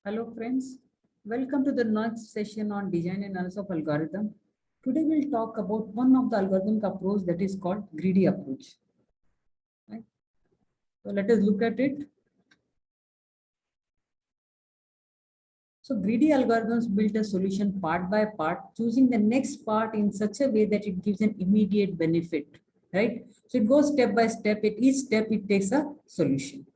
Hello friends, welcome to the next session on design and analysis of algorithm. Today we'll talk about one of the algorithmic approach that is called greedy approach. Right? So let us look at it. So greedy algorithms build a solution part by part, choosing the next part in such a way that it gives an immediate benefit, right? So it goes step by step. At each step, it takes a solution.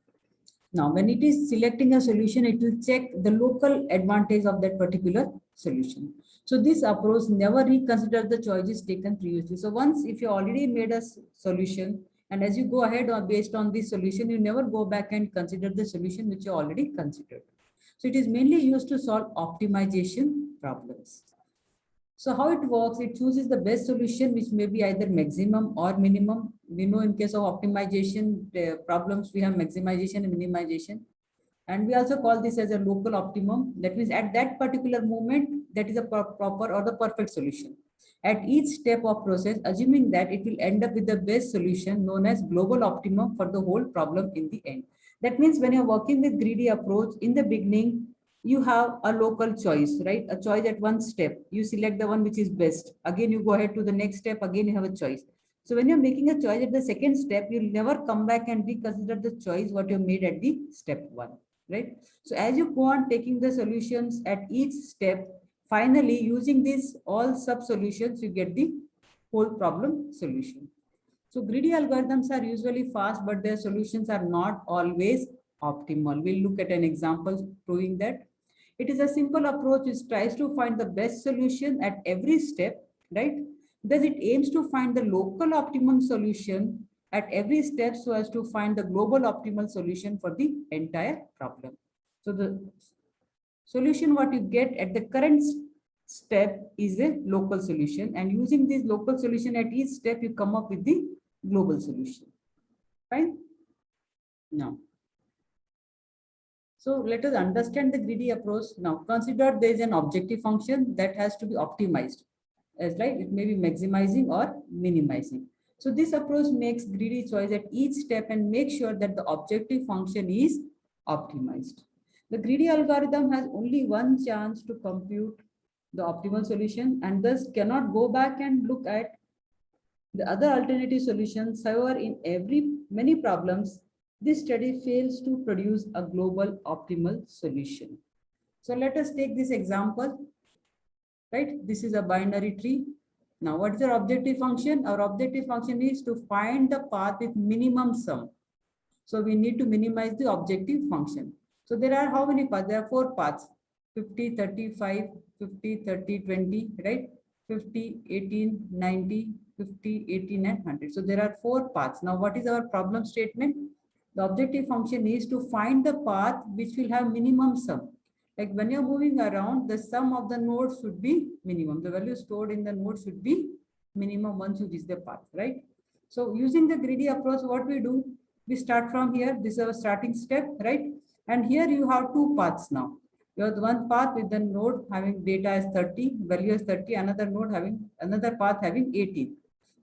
Now, when it is selecting a solution, it will check the local advantage of that particular solution. So this approach never reconsiders the choices taken previously. So once if you already made a solution, and as you go ahead or based on this solution, you never go back and consider the solution which you already considered. So it is mainly used to solve optimization problems. So how it works, it chooses the best solution, which may be either maximum or minimum. We know in case of optimization problems, we have maximization and minimization. And we also call this as a local optimum. That means at that particular moment, that is a proper or the perfect solution. At each step of process, assuming that it will end up with the best solution known as global optimum for the whole problem in the end. That means when you're working with greedy approach, in the beginning, you have a local choice, right? A choice at one step. You select the one which is best. Again, you go ahead to the next step. Again, you have a choice. So when you're making a choice at the second step, you'll never come back and reconsider the choice what you made at the step one, right? So as you go on taking the solutions at each step, finally using these all sub solutions, you get the whole problem solution. So greedy algorithms are usually fast, but their solutions are not always optimal. We'll look at an example proving that. It is a simple approach which tries to find the best solution at every step, right? Thus, it aims to find the local optimum solution at every step so as to find the global optimal solution for the entire problem. So the solution what you get at the current step is a local solution, and using this local solution at each step, you come up with the global solution. Fine? Now, so let us understand the greedy approach. Now, consider there is an objective function that has to be optimized. As right, it may be maximizing or minimizing. So this approach makes greedy choice at each step and make sure that the objective function is optimized. The greedy algorithm has only one chance to compute the optimal solution and thus cannot go back and look at the other alternative solutions. However, in many problems, this study fails to produce a global optimal solution. So let us take this example, right? This is a binary tree. Now, what is our objective function? Our objective function is to find the path with minimum sum. So we need to minimize the objective function. So there are how many paths? There are 4 paths, 50, 35, 50, 30, 20, right? 50, 18, 90, 50, 18, and 100. So there are 4 paths. Now, what is our problem statement? The objective function is to find the path which will have minimum sum. Like when you're moving around, the sum of the nodes should be minimum. The value stored in the node should be minimum once you reach the path, right? So using the greedy approach, what we do, we start from here. This is our starting step, right? And here you have 2 paths now. You have one path with the node having data as 30, value as 30, another node having another path having 18.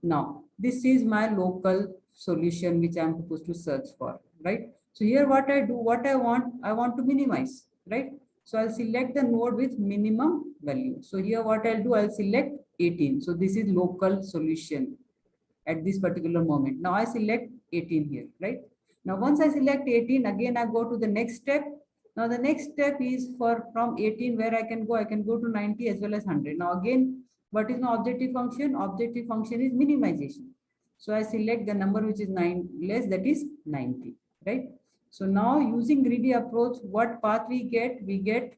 Now, this is my local solution which I am supposed to search for, right? So here what I do, what I want to minimize, right? So I'll select the node with minimum value. So here what I'll do, I'll select 18. So this is local solution at this particular moment. Now I select 18 here, right? Now once I select 18, again I go to the next step. Now the next step is from 18 where I can go to 90 as well as 100. Now again, what is my objective function? Objective function is minimization. So I select the number which is 9 less, that is 90, right? So now using greedy approach, what path we get? We get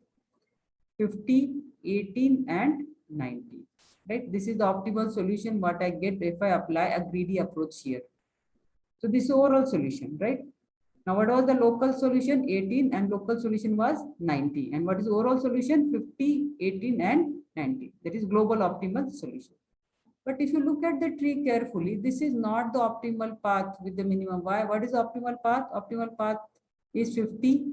50, 18, and 90, right? This is the optimal solution what I get if I apply a greedy approach here. So this is overall solution, right? Now what was the local solution? 18, and local solution was 90. And what is overall solution? 50, 18, and 90. That is global optimal solution. But if you look at the tree carefully, this is not the optimal path with the minimum. Why? What is the optimal path? Optimal path is 50,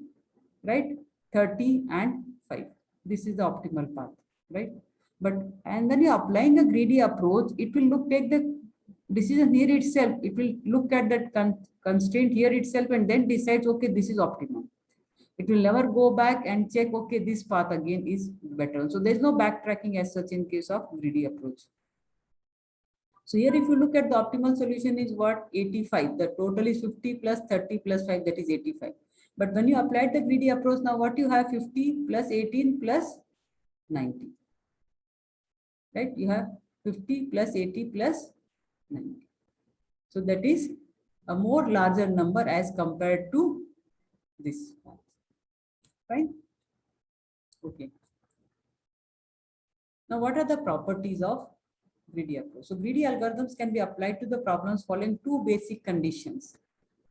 right? 30 and 5. This is the optimal path, right? But and then you're applying a greedy approach, it will take the decision here itself. It will look at that constraint here itself and then decides, okay, this is optimum. It will never go back and check, okay, this path again is better. So there's no backtracking as such in case of greedy approach. So here, if you look at the optimal solution is what? 85. The total is 50 plus 30 plus 5, that is 85. But when you apply the greedy approach, now what you have? 50 plus 18 plus 90. Right? You have 50 plus 80 plus 90. So that is a more larger number as compared to this one. Right? Okay. Now, what are the properties of greedy approach? So greedy algorithms can be applied to the problems following two basic conditions.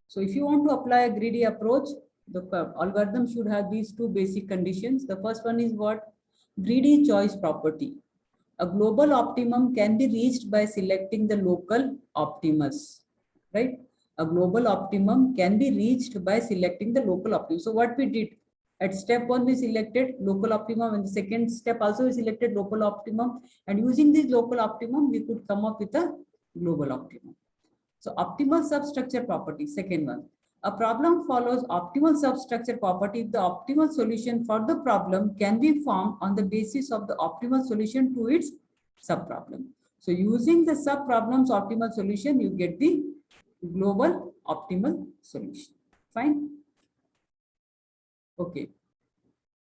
So if you want to apply a greedy approach, the algorithm should have these two basic conditions. The first one is what? Greedy choice property. A global optimum can be reached by selecting the local optimus, right? A global optimum can be reached by selecting the local optimum. So what we did at step 1, we selected local optimum, and the second step also we selected local optimum, and using this local optimum, we could come up with a global optimum. So optimal substructure property, second one. A problem follows optimal substructure property if the optimal solution for the problem can be formed on the basis of the optimal solution to its subproblem. So using the subproblem's optimal solution, you get the global optimal solution. Fine. Okay.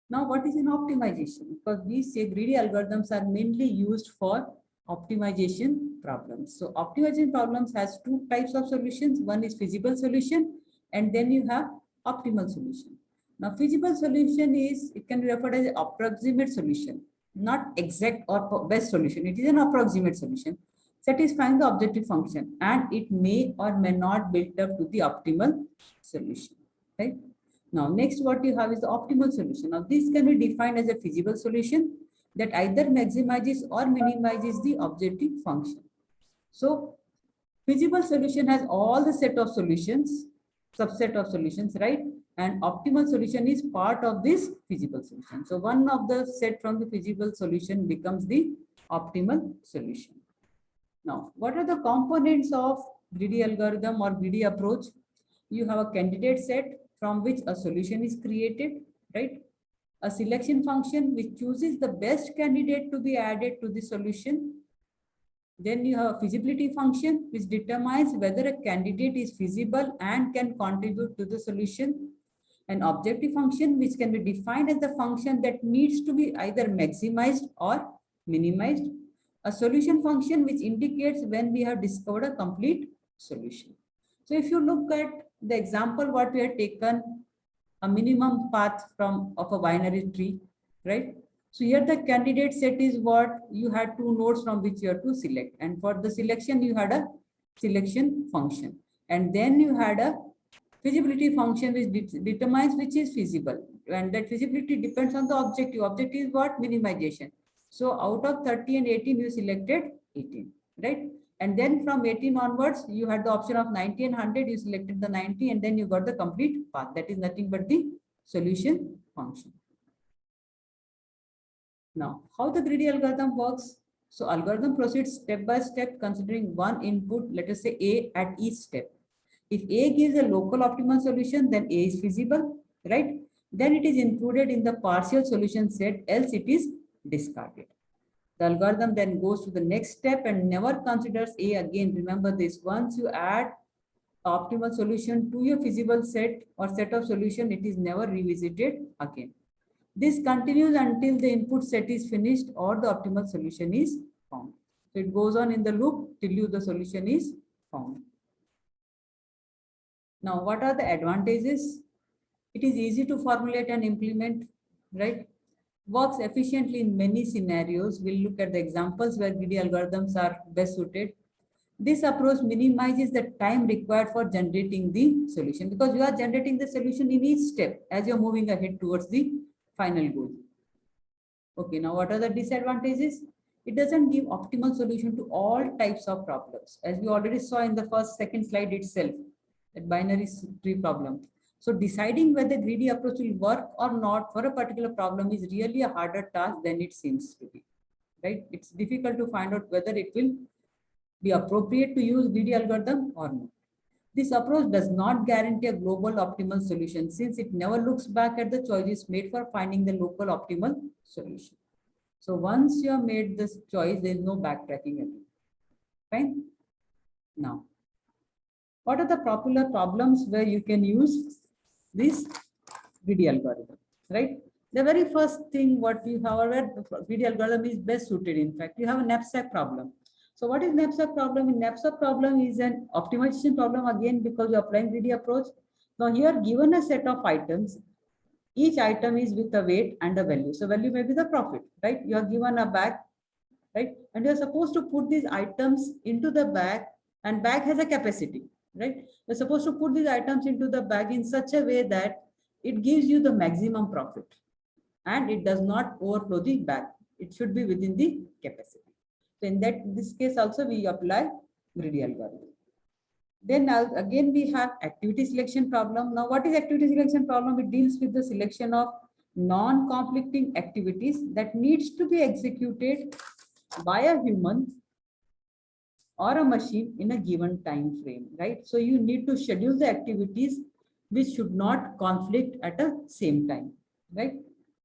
Now, what is an optimization? Because we say greedy algorithms are mainly used for optimization problems. So optimization problems has two types of solutions. One is feasible solution, and then you have optimal solution. Now, feasible solution is, it can be referred as approximate solution, not exact or best solution. It is an approximate solution satisfying the objective function, and it may or may not build up to the optimal solution, right? Now, next what you have is the optimal solution. Now, this can be defined as a feasible solution that either maximizes or minimizes the objective function. So, feasible solution has all the set of solutions, subset of solutions, right? And optimal solution is part of this feasible solution. So, one of the set from the feasible solution becomes the optimal solution. Now, what are the components of greedy algorithm or greedy approach? You have a candidate set from which a solution is created, right? A selection function which chooses the best candidate to be added to the solution. Then you have a feasibility function which determines whether a candidate is feasible and can contribute to the solution. An objective function which can be defined as the function that needs to be either maximized or minimized. A solution function which indicates when we have discovered a complete solution. So if you look at the example what we have taken, a minimum path of a binary tree, right? So here the candidate set is what? You had two nodes from which you have to select, and for the selection you had a selection function, and then you had a feasibility function which determines which is feasible, and that feasibility depends on the objective. Objective is what? Minimization. So out of 30 and 18 you selected 18, right? And then from 18 onwards, you had the option of 90 and 100. You selected the 90 and then you got the complete path. That is nothing but the solution function. Now, how the greedy algorithm works? So algorithm proceeds step by step considering one input, let us say A at each step. If A gives a local optimal solution, then A is feasible, right? Then it is included in the partial solution set, else it is discarded. The algorithm then goes to the next step and never considers A again. Remember this, once you add optimal solution to your feasible set or set of solution, it is never revisited again. This continues until the input set is finished or the optimal solution is found. So it goes on in the loop till the solution is found. Now, what are the advantages? It is easy to formulate and implement, right? Works efficiently in many scenarios. We'll look at the examples where greedy algorithms are best suited. This approach minimizes the time required for generating the solution because you are generating the solution in each step as you're moving ahead towards the final goal. Okay, now what are the disadvantages? It doesn't give optimal solution to all types of problems, as we already saw in the second slide itself, that binary tree problem. So deciding whether greedy approach will work or not for a particular problem is really a harder task than it seems to be, right? It's difficult to find out whether it will be appropriate to use greedy algorithm or not. This approach does not guarantee a global optimal solution since it never looks back at the choices made for finding the local optimal solution. So once you have made this choice, there is no backtracking again. Fine. Now, what are the popular problems where you can use this greedy algorithm, right? The very first thing what you have, where the greedy algorithm is best suited. In fact, you have a knapsack problem. So what is knapsack problem? In knapsack problem is an optimization problem again because you are applying greedy approach. Now here given a set of items, each item is with a weight and a value. So value may be the profit, right? You are given a bag, right? And you're supposed to put these items into the bag, and bag has a capacity, right? You're supposed to put these items into the bag in such a way that it gives you the maximum profit and it does not overflow the bag. It should be within the capacity. So in this case also we apply greedy algorithm. Then again we have activity selection problem. Now what is activity selection problem? It deals with the selection of non-conflicting activities that needs to be executed by a human or a machine in a given time frame, right? So you need to schedule the activities which should not conflict at the same time, right?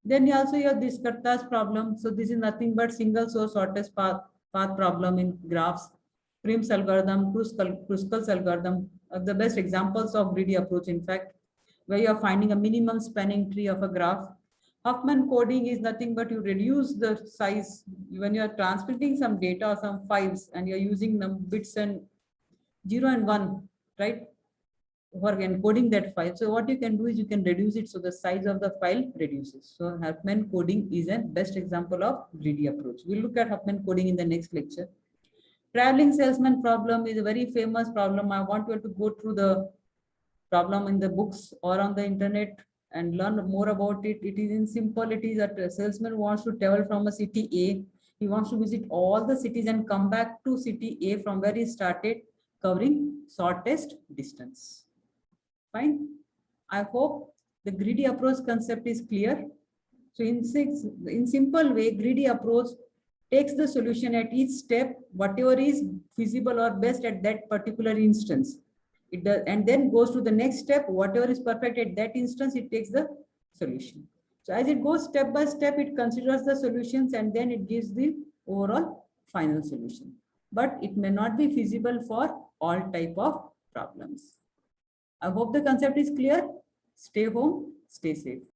Then you also have this Karta's problem. So this is nothing but single source shortest path problem in graphs. Prim's algorithm, Kruskal's algorithm are the best examples of greedy approach, in fact, where you are finding a minimum spanning tree of a graph. Huffman coding is nothing but you reduce the size when you are transmitting some data or some files and you're using bits and 0 and 1, right? For encoding that file. So what you can do is you can reduce it so the size of the file reduces. So Huffman coding is a best example of greedy approach. We'll look at Huffman coding in the next lecture. Traveling salesman problem is a very famous problem. I want you to go through the problem in the books or on the internet and learn more about it. It is in simple. It is that a salesman wants to travel from a city A. He wants to visit all the cities and come back to city A from where he started, covering shortest distance. Fine. I hope the greedy approach concept is clear. So in simple way, greedy approach takes the solution at each step, whatever is feasible or best at that particular instance. It does, and then goes to the next step, whatever is perfect at that instance, it takes the solution. So as it goes step by step, it considers the solutions and then it gives the overall final solution. But it may not be feasible for all type of problems. I hope the concept is clear. Stay home, stay safe.